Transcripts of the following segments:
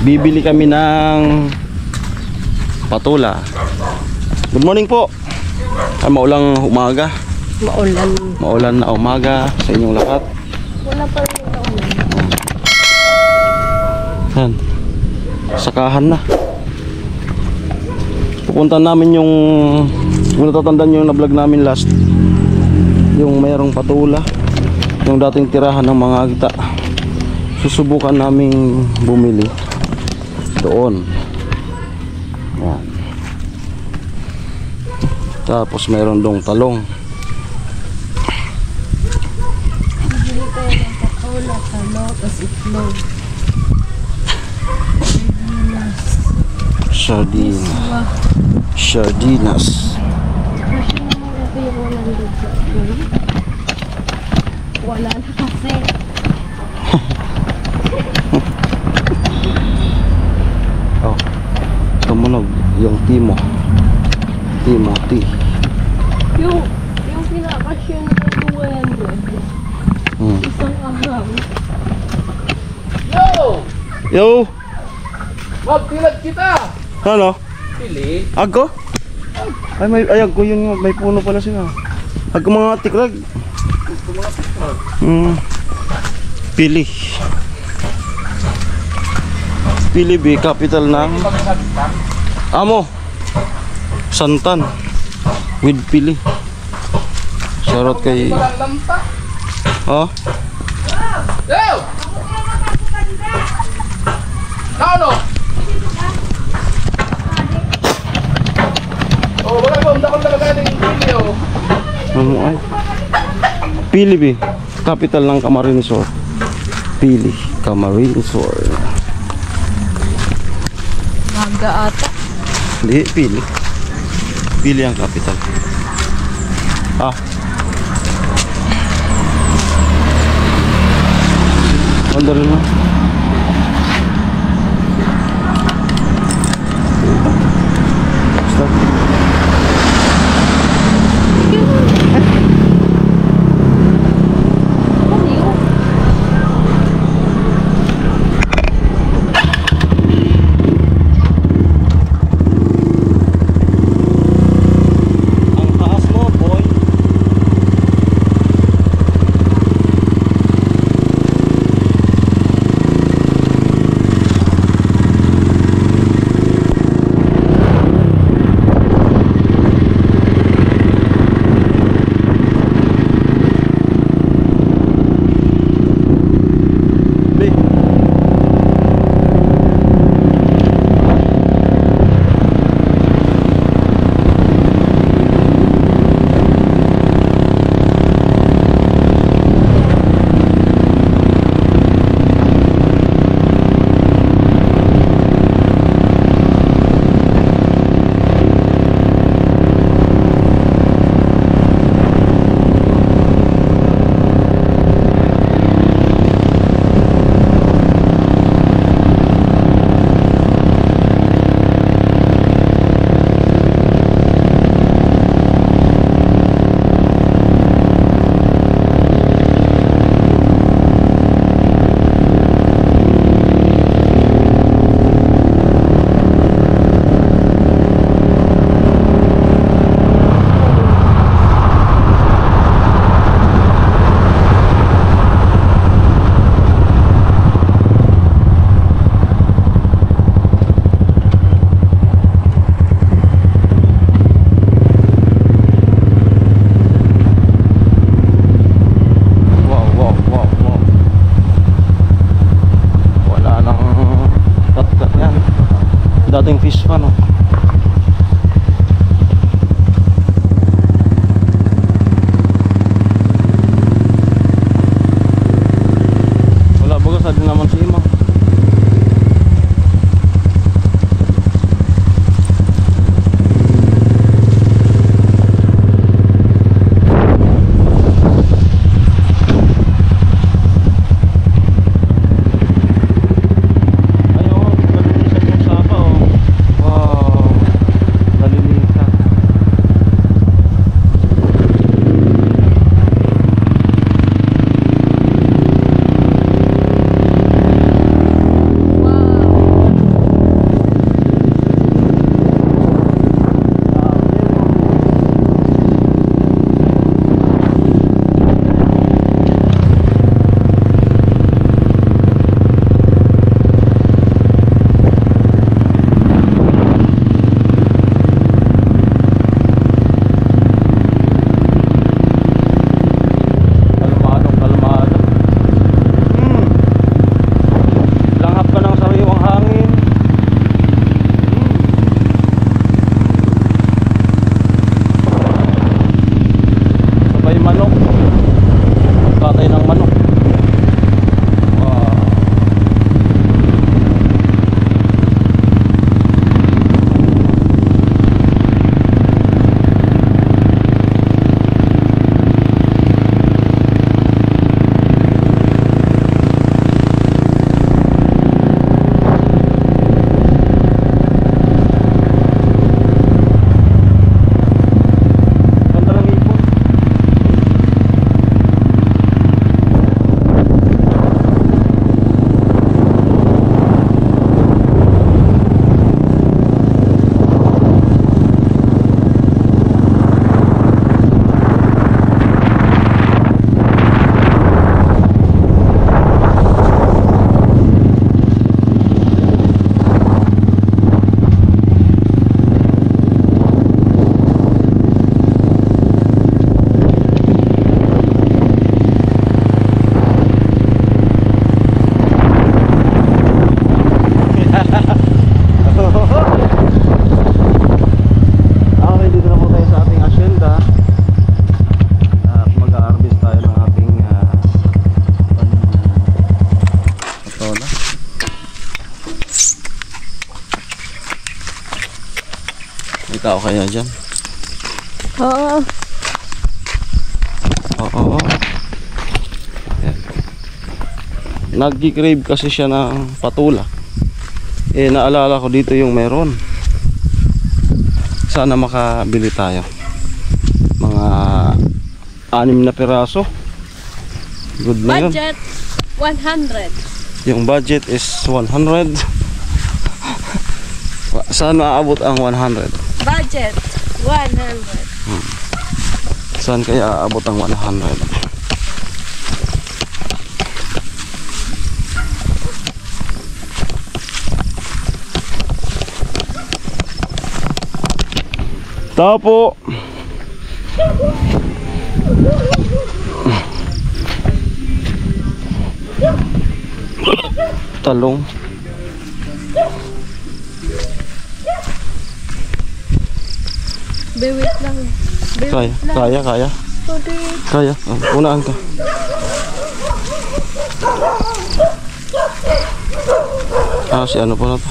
Bibili kami ng patula. Good morning po. Ay, maulang umaga. Maulan na umaga sa inyong lahat. Wala pa rin yung ulan. Yan. Sakahan na. Pupunta namin yung, kung natatandaan nyo yung na-vlog namin last, yung mayroong patula, yung dating tirahan ng mga agta. Susubukan naming bumili doon. Yan. Tapos mayroon dong talong. Bibili kayo ng patula, talong, tapos itlog. Sardinas. Sardinas. Kasi naman ito yung 100 sa itlog. Wala na kasi. Oh, tumunog yung Timothy. Yung pinakasyon na ito 100. Isang araw. Yo! Magpilag kita! Ano? Pili? Ako? Ay, may ayag ko yun, may puno pala sila. Ako mga tiklag. Pili. Pili B, capital ng Amo. Santan. With pili. Shoutout kay... Oh? Yo! Ano? Oh, wala ko. Hindi ako talaga ng video. Ano ay? Pili B, capital ng Camarines Sur. Pili, Camarines Sur. Maga ata. Hindi, Pili. Pili ang capital. Ah. Under na. Stop. Ang taas mo, boy. Dating fish pa, no? Wala baga sa din naman si Ima. May tao kaya dyan? Oo. Oo. Nagki-crave kasi siya ng patula. Eh naalala ko dito yung meron. Sana makabili tayo. Mga 6 na piraso. Good na yun. Budget 100. Yung budget is 100. Saan maaabot ang 100? Budget 100. Saan kaya aabot ang 100? Tapo. Talong. Bewit lang. Bewit lang. Kaya. Sorry. Kaya. Unaan ka. Si ano pa na to?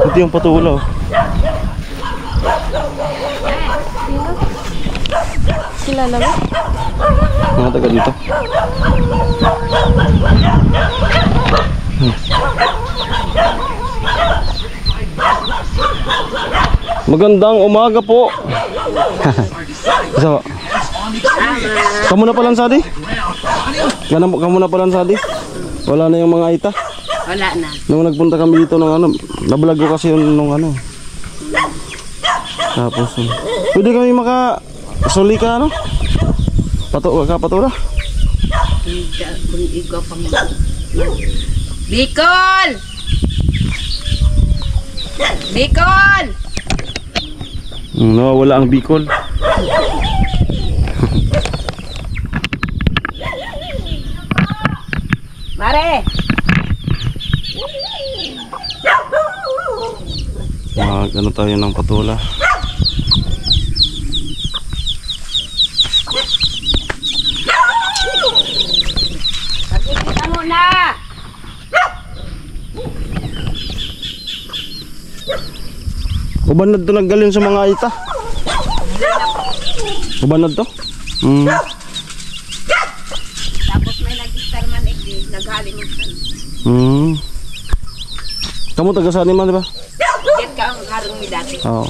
Ito yung patula. Sino? Kilala mo? Mga taga dito. Magandang umaga po. Isa. Kamu na palang sadi? Kamu na palang sadi? Wala na yung mga ita? Wala na. Nung nagpunta kami dito ng ano, nabalag ko kasi yun nung ano. Tapos, pwede kami makasuli ka ano? Patula? Bicol! Bicol! Nawawala ang Bicol. Mare! Ano tayo ng patula. Pag-ikita mo na! Ubanad to naggalin sa mga ita. Ubanad to? Tapos may nag-star man naghaling mo sa Kamu taga saan man, di ba? Get ka ang harong mi dati. Oo.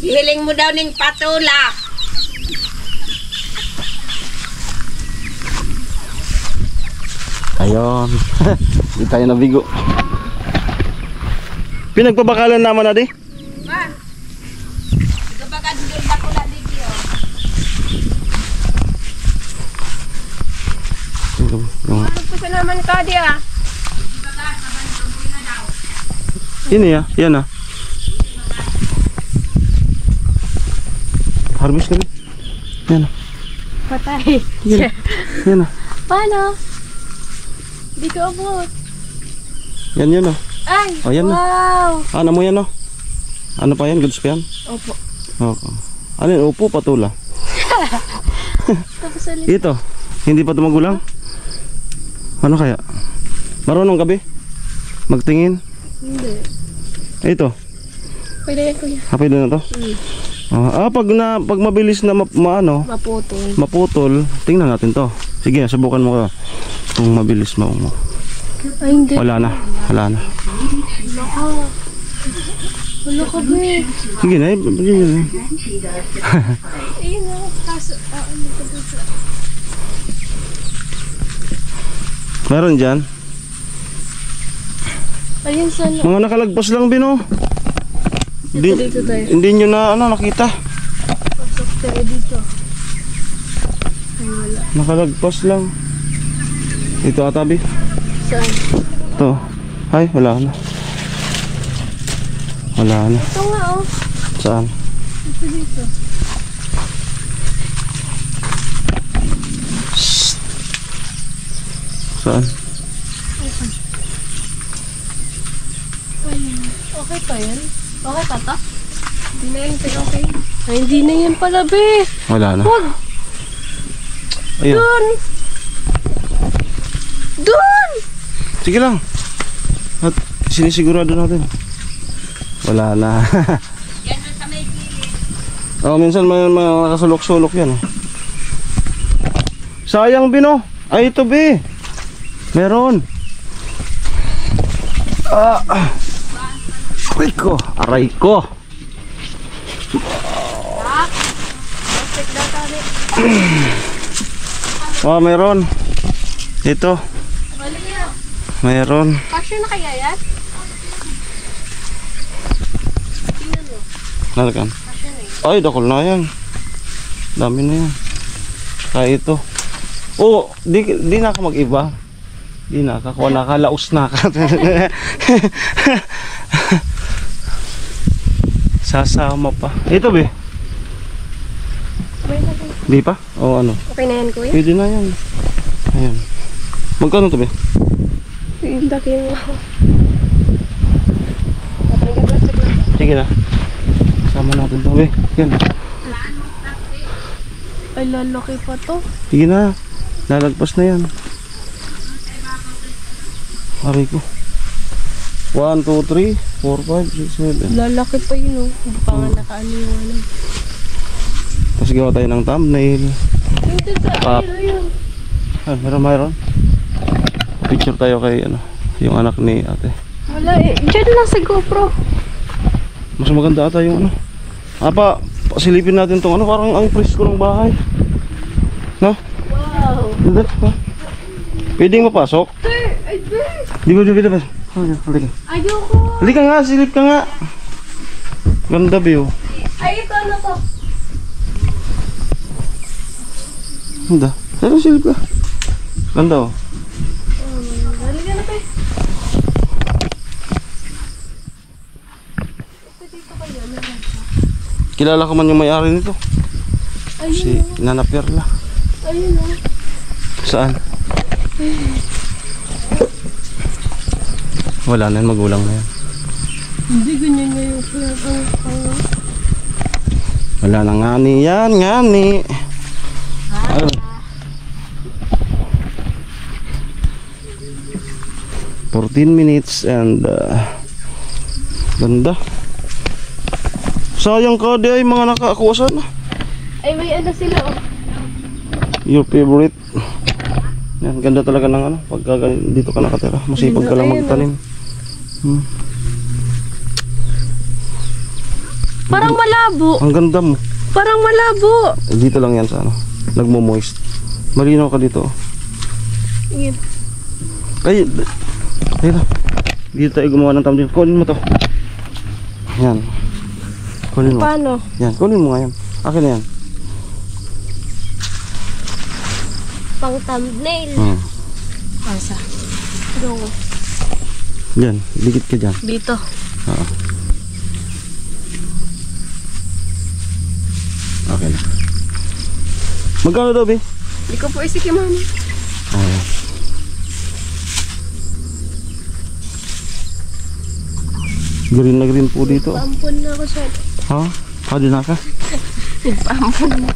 Hihiling mo daw ning patula. Ayun. Di tayo nabigo. Pinagpabakalan naman na di? Man. Kapag andun patula dito. Ano naman ka dia? Ini ya, yan ah. Harvest kami. Yan ah. Patay. Yan ah. Paano? Di ko abot. Yan ah. Ay, Oh, yan na. wow. Ano mo yan oh? Ano pa yan? Goods pa yan? Opo. Okay. Ano yun? Upo, patula. Tapos ulit. Ito, hindi pa ito magulang? Ano kaya? Marunong ka ba? Magtingin? Hindi. Ito. Pwede yan kuya. Pwede na to? Pag mabilis na Maputol. maputol, tingnan natin to. Sige, subukan mo ka. Kung mabilis mo. Ay, hindi. Wala na. Wala ka ba eh. Sige na, Ayun na. Kaso, ano ka ba sa... meron dyan. Ayun sana. Mga nakalagpas lang bino. Dito tayo. Hindi nyo na nakita. Pasok tayo dito. Ay, wala. Nakalagpas lang. Ito atabi. Saan? Ito. Ay, wala na. Wala na. Ito nga oh. Saan? Ito dito. Saan? Ayun. Okay pa yan? Okay pa to? Hindi na yan, pero okay. Ay, hindi na yan pala, be. Wala na. Huwag. Ayun. Doon. Doon! Sige lang. At sinisigurado natin. Wala na. Oh, minsan may nakasulok-sulok yan. Sayang Bino. Ay ito be. Meron. Aray ko. Aray ko. Oh, meron. Ito. Meron. Kasya na kaya yan? Tingnan mo. Nalakan. Kasya na yun. Ay, dakol na yan. Dami na yan. Kaya ito. Oh, di na ka mag-iba. Di na ka. Kung nakalaos na ka. Sasama pa. Ito be. May lagay. Di pa? O ano? Okay na yan, kuya? Pwede na yan. Ayan. Magkano to be? Yung laki yung ako. Patanggal plastic na. Sige na. Sama natin to be. Yan. Ay, lalaki pa to. Sige na. Lalagpas na yan. Aray ko. 1, 2, 3, 4, 5, 6, 7. Lalaki pa yun, oh. Hindi pa nga nakaano yung ano. Tapos gawa tayo ng thumbnail. Yung dun sa Pap. ayun. Ah, mayroon. Picture tayo kay ano, yung anak ni ate. Wala eh. Diyan lang sa GoPro. Mas maganda ata yung ano. Pasilipin natin tong ano, parang ang presko ng bahay. No? Wow. Ganda, ha? Pwedeng mapasok? Ay, Di ba, halika. ayoko. Halika nga, silip ka nga. Ganda view. Ay, ito ano to? Ganda. Pero silip ka. Ganda oh. Halika na tayo. Dito kayo, meron siya. Kilala ko man yung may-ari nito. Si Ayun, Nana Perla. ayun o. Saan? Wala na yan, magulang na yan. Hindi ganyan nga yung Wala na ngani yan, ngani. Ayun. 14 minutes and ganda. Sayang ka di ay mga nakaakusan. Ay, may ano sila oh. Your favorite. Yan, ganda talaga ng ano, pagka dito ka nakatira. Masipag ka lang Ayun, magtanim. Parang malabo. Ang ganda mo. Parang malabo. Dito lang yan sa ano, nagmo-moist. Malinaw ka dito. Yan. Ay, dito. Dito tayo gumawa ng thumbnail. Kunin mo to. Yan. Kunin mo. Paano? Yan, kunin mo nga yan. Akin na yan. Pang thumbnail. Asa? Go. Yan, dikit ka dyan. Dito. Oo. Okay na. Magkano daw, be? Hindi ko po isik yung mama. Oo. Green na green po dito. Nagpaampon na ako sa... Ha? Di na ka? Nagpaampon na.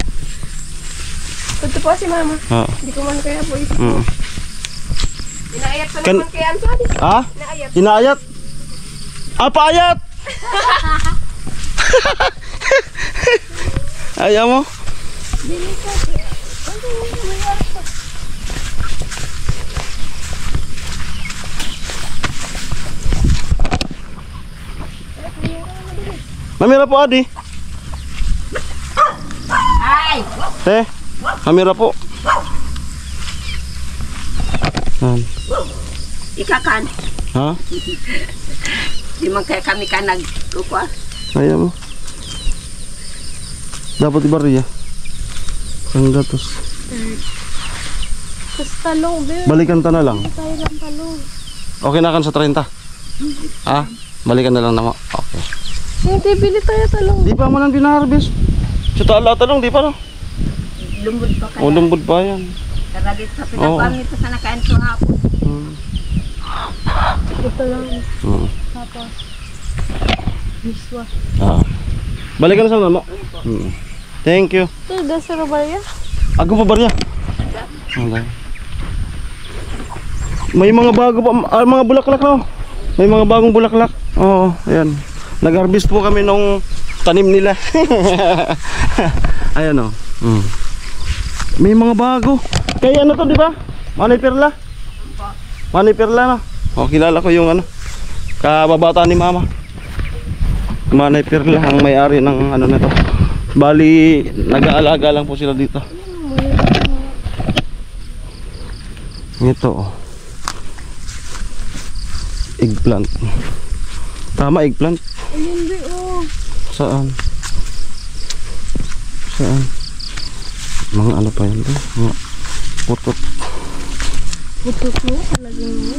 Punto po si mama. Oo. Hindi ko man kaya po isik. Mm. Inaayat pa Kan- naman kaya ang sorry. Ha? Inaayat. Inaayat? Paayat! Ayaw mo? Namira po, Adi. Ay! Namira po. Ikakan, Ha? di man kaya kami ka nagkukuha. Ayaw mo? Dapat ibariya. Ang gatos. Tapos talong, be. Balikan ta na lang. Tayo lang talong. Okay na kan sa 30. Ha? Balikan na lang naman. Okay. Hindi, bili tayo talong. Di pa man ang dinarvest. Sa tala talong, di pa no? Lumbod pa kaya. O lumbod pa yan. Karagit sa Oo. pinapamit pa sa nakain ko hapon. Ito lang. Hmm. Tapos, miswa. Balikan na sa naman. Thank you. Ito, dasa robalya. Ako pa barya. Okay. May mga bago pa, mga bulaklak no. May mga bagong bulaklak. Oo, ayan. Nag-harvest po kami nung tanim nila. Ayan oh. May mga bago. Kaya ano to, di ba? Manay Perla. Manay Perla no. Oh, kilala ko yung ano. Kababata ni Mama. Manay Perla ang may-ari ng ano na to. Bali, nag-aalaga lang po sila dito. Ito oh. Eggplant. Tama, eggplant. Ayun, di, oh. Saan? Saan? Mga ano pa yun? Mga putot. Putot mo, talagyan mo.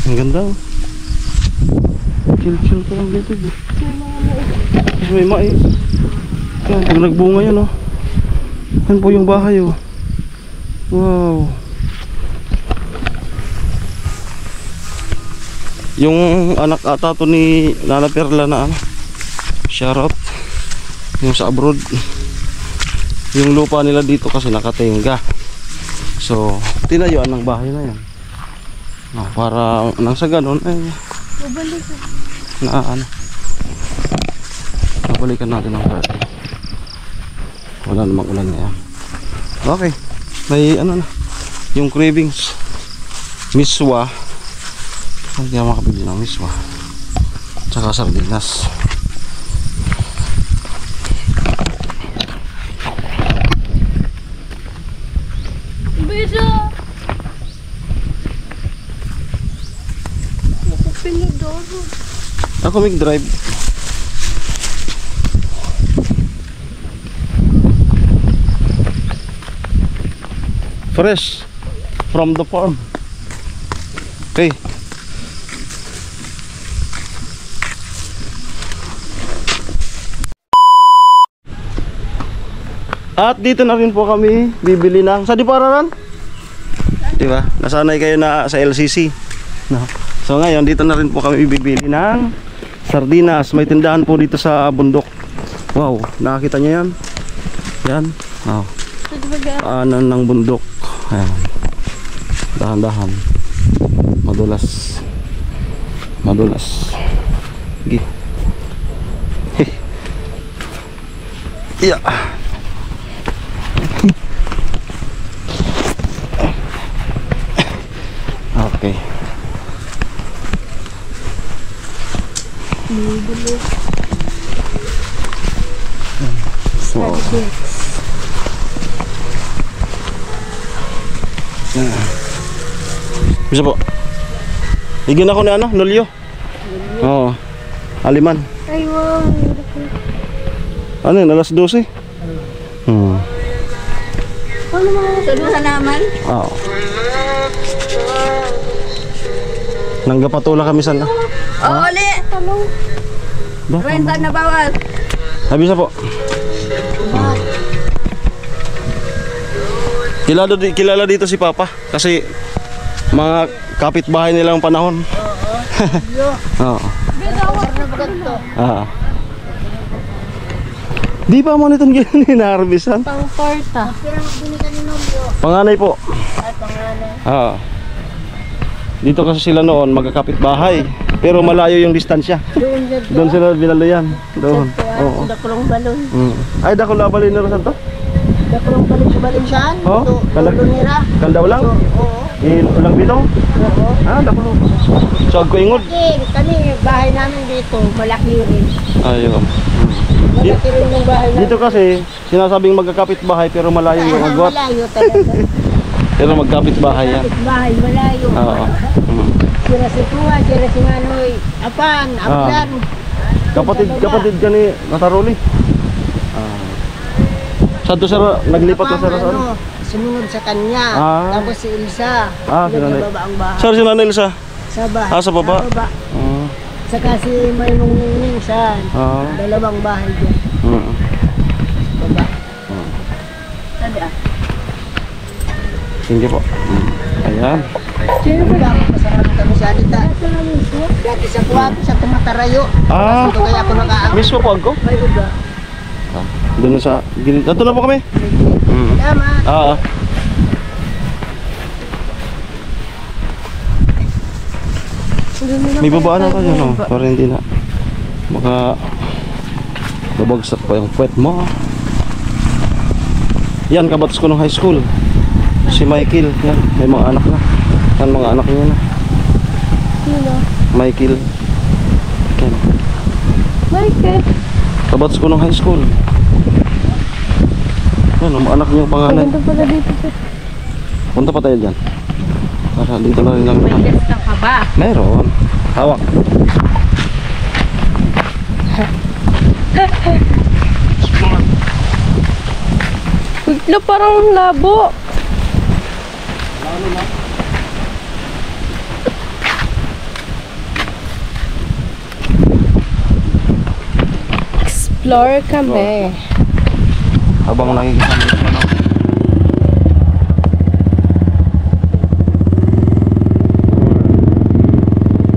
Ang ganda oh. Chill ko lang dito. Tapos may mais. Yan, pag nagbunga yan oh. Yan po yung bahay oh. Wow. Yung anak ata to ni Nana Perla na ano, shoutout. Yung sa abroad. Yung lupa nila dito kasi nakatingga. So, tinayuan ng bahay na yan. No, para nang sa ganun ay Babalik ka. ano. Nabalikan natin ang bahay. Wala namang ulan na yan. Okay. May ano na. Yung cravings. Miswa. Hindi ako makabili ng miswa. Tsaka sardinas. Bisa! Ako pinadoro. Ako mag-drive. Fresh from the farm. Okay. At dito na rin po kami bibili ng sa Dipararan. Diba? Nasanay kayo na sa LCC. No? So ngayon dito na rin po kami bibili ng sardinas. May tindahan po dito sa bundok. Wow, nakakita niyo yan? Yan. Wow. Paanan ng bundok. Ayan. Dahan-dahan. Madulas. Madulas. Sige. Yeah. Okay. Wow. Bisa po. Higin ako ni ano, Nolyo. Oo. Aliman. Ay, wow. Ano yun, alas 12? Ano mga Sunod na naman. Oo. Nanggapatula kami sana. Oh, uli. talong? Renta na bawal. Bisa po. Kilala dito si Papa kasi mga kapitbahay nilang panahon. Oo. Ah. Di pa mo nitong ginarbisan? Pang torta. Panganay po. Ah. Dito kasi sila noon magkakapit bahay. Pero malayo yung distansya. Doon sila binaluyan. Doon. Oo. Dakulong balon. Ay, dakula balin na rin to? Dakulong balon siyan. Oo. Kandaw lang? Oo. Ulang bitong? Oo. Ah, dakulo. So, ko ingod. Kami, bahay namin dito, malaki rin. Ayun. Malaki rin yung bahay namin. Dito kasi, sinasabing magkakapit bahay pero malayo yung agwat. Malayo talaga. Pero magkapit bahay yan. Bahay, malayo. Oo. Sira si Tuwa, sira si Manoy. Apan, Abdan. Kapatid ka ni Nataruli. Saan to sir? Naglipat ka sir? Ano, sumunod sa kanya. Tapos si Ilsa. Si Nanay. Nagbaba ang bahay. Sir, si Nanay Elsa? Sa bahay. Sa baba? Sa baba. Saka si Maynong Ningsan. Dalawang bahay dyan. Baba. Sabi Sige po. Ayan. Sino ba lang? Masarap kami sa alita. Dati Sa kuwapo sa tumatarayo. Ah, Ito kaya ako nakaang. mismo po ako. May uga. Doon na sa gilid. Dito na po kami. Mm. Salamat. Ah. May babaan na tayo, no? Para hindi na baka babagsak pa yung puwet mo. Yan, kabatas ko ng high school. Si Michael, yan, may mga anak na. Yan, mga anak niya na. Sino? Michael. Yan. Michael. Kabatas ko ng high school. Yan, ang anak niya yung panganay. Maganda pala dito siya. Punta pa tayo dyan. Para dito na rin lang. May desk ka ba? Meron. Hawak. Bigla parang labo. Explore kami. Habang nakikisama dito, ano?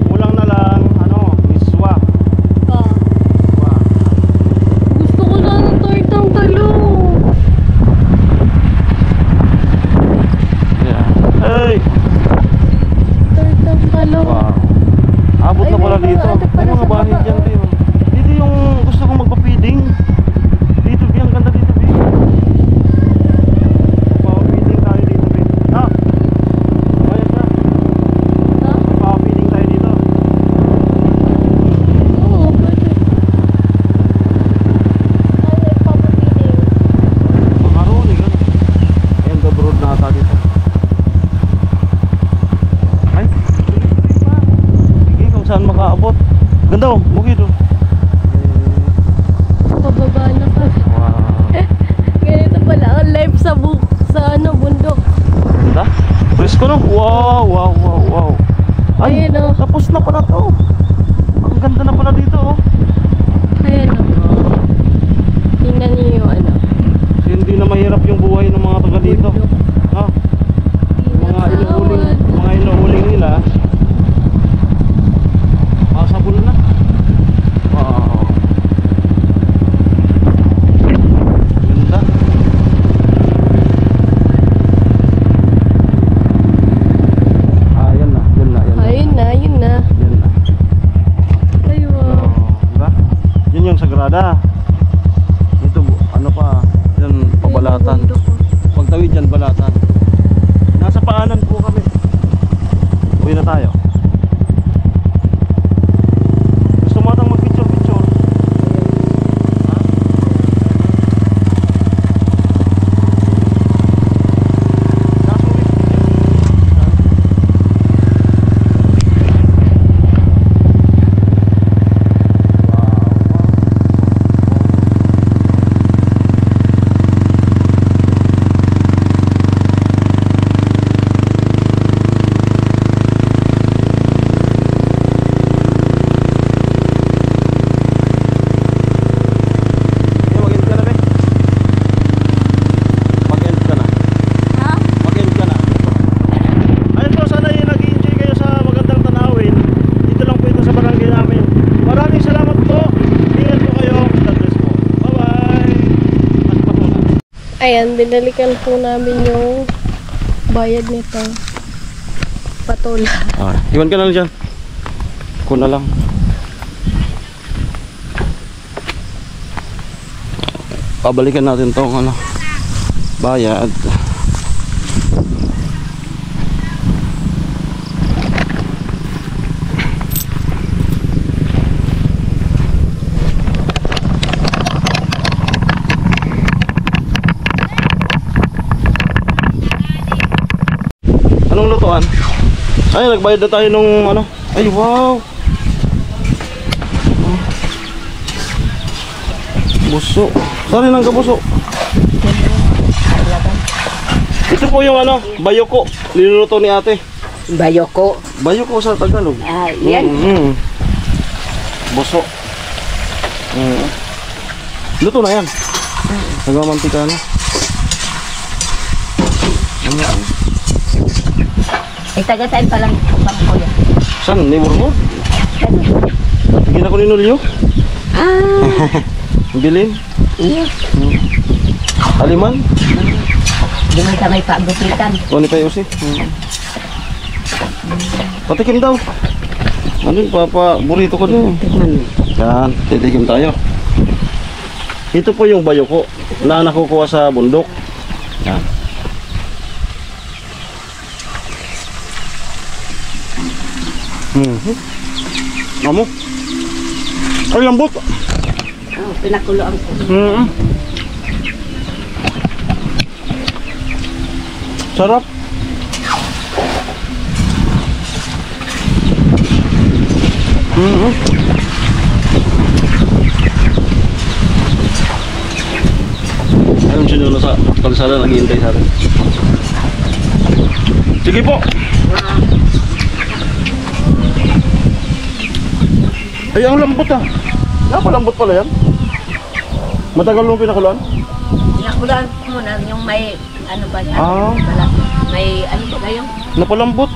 Kulang na lang, ano, miswa. Gusto ko lang ng tortang talong. Yeah. Hey! Tortang talong. Wow. Abot na Ay, pala may dito. mga ano May pala mga sa bahay baba, dyan, oh. Bio. Dito yung gusto kong magpa-feeding. Dito, Bio. Ang ganda dito, Bio. Pa-feeding tayo dito, Bio. Ha? Bayad ka? Ha? Pa-feeding tayo dito. Oo, pwede. Ay, may papapiling. Makaroni, gano'n. Ayan, the road na ata dito. Ay, tuloy-tuloy pa. Sige, kung saan makaabot. Ganda, oh. Bukid, oh. Pababa na ka. Wow. Ganito pala ang live sa bundok. Ganda. Presko, no? Wow, wow, wow, wow. Ay, Ayan, oh. tapos na pala to. Ang ganda na pala dito, oh. Ayan o. Tingnan niyo yung ano. Kasi hindi na mahirap yung buhay ng mga taga dito. Ha? Mga inuuling nila. Pasabol na. Wow. Ganda. Ah, yan na, yan na, yan na. Ayun na, yun na. Yan na. Ayun. Oh, diba? Yun yung Sagrada. Ito, ano pa, yan, pabalatan. Ayun, bundok, oh. Pagtawid dyan, balatan. Nasa paanan po kami. Uwi na tayo. Gusto mo atang mag-picture-picture? Ha? Nasa ulit. Mag-end ka na, be. Mag-end ka na. Ha? Mag-end ka na. Ayun po, sana yung nag-enjoy kayo sa magandang tanawin. Dito lang po ito sa barangay namin. Maraming salamat po. Ingat po kayo. God bless po. Bye-bye. At patula. Ayan, binalikan po namin yung bayad nito. Patola. Ah, iwan ka na lang dyan. Ako na lang. Pabalikan natin tong ano, bayad. Anong lutuan? Ay, nagbayad na tayo nung ano. Ay, wow. Buso. Saan rin ang kabuso? Ito po yung ano, bayoko. Niluluto ni ate. Bayoko. Bayoko sa Tagalog. Ah, yan. Buso. Luto na yan. Nagmamantika na. Ay, taga saan pa lang kuya? Saan? Neighborhood? Bigyan ako ni Nulyo. Ah, Bilin. iyo. Aliman. Doon sa may pagupitan. O ni Payosi. Patikim daw. Ano yun, burrito ko din. Tikman. Yan, titikim tayo. Ito po yung bayoko na nakukuha sa bundok. Yan. Amo. Ay, lambot. Oh, pinakuloan ko. Sarap. Ayun sino na sa kalsada naghihintay sa atin. Sige po. Ay, ang lambot ah. Napalambot pala yan. Matagal nung pinakuluan? Pinakuloan ko muna yung may ano ba yan? Ah. May ano ba yung Napalambot.